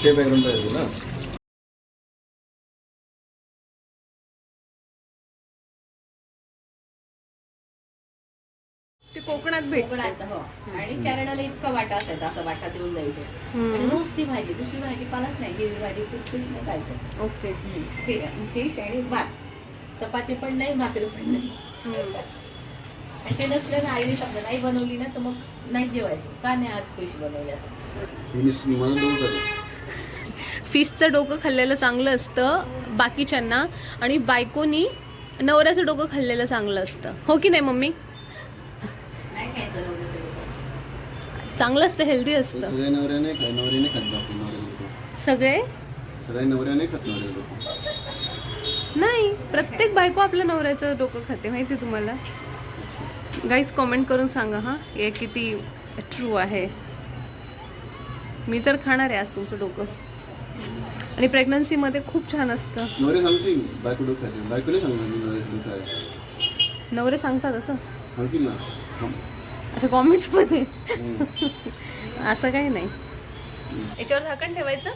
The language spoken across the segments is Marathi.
ते बॅकग्राऊंड पाहिजे ना. ते कोकणात भेटत. कोकणात हो. आणि चारणाला इतका वाटा असायचा, असा वाटा देऊन जायचे. आणि नुसती भाजी, दुसरी भाजी पालाच नाही, हिरवी भाजी कुठलीच नाही खायची. ओके. फिश आणि भात, चपाती पण नाही, भाकरी पण नाही. आणि ते नसलं ना, आईने समजा नाही बनवली ना तर मग नाही जेवायची. का नाही आज फिश बनवली असं. फिशचं डोकं खाल्लेलं चांगलं असतं बाकीच्यांना, आणि बायकोनी नवऱ्याचं डोकं खाल्लेलं चांगलं असतं, हो की नाही मम्मी? नाही खायचं नवरीचं डोकं. चांगलं असतं, हेल्दी असतं. सगळ्या नवऱ्या नाही खात, नवरे नाही खात बाकी नवऱ्याचं डोकं. सगळे सगळ्या नवऱ्या नाही खात नवऱ्याचं डोकं. नाही, प्रत्येक बायको आपल्या नवऱ्याचं डोकं खाते, माहिती तुम्हाला? गाईज कमेंट करून सांगा हा, हे किती ट्रू आहे. मी तर खाणार आहे आज तुमचं डोकं. आणि प्रेग्नन्सीमध्ये खूप छान असतं. नवरे सांगतील बायको डोकं खाते, बायको नाही सांगणार मी नवऱ्याचं डोकं आहे. नवरे सांगतात असं? सांगतील ना. अच्छा, कॉमेंट्समध्ये. असं काही नाही. याच्यावर झाकण ठेवायचं.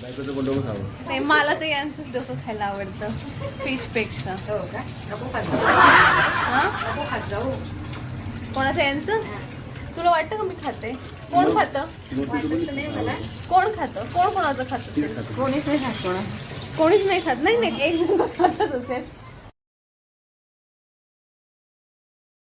बायकोचं पण डोकं खावं. नाही, मला तर यांचंच डोकं खायला आवडतं फिश पेक्षा. हो का? नको खात जाऊ. हा? नको खात जाऊ. कोणाचं यांचं? तुला वाटतं का मी खाते? कोण खातं? वाटत नाही मला. कोण खातं? कोण कोणाचं खातं? कोणीच नाही खात कोणा. कोणीच नाही खात. नाही नाही, एक जण खातच असेल.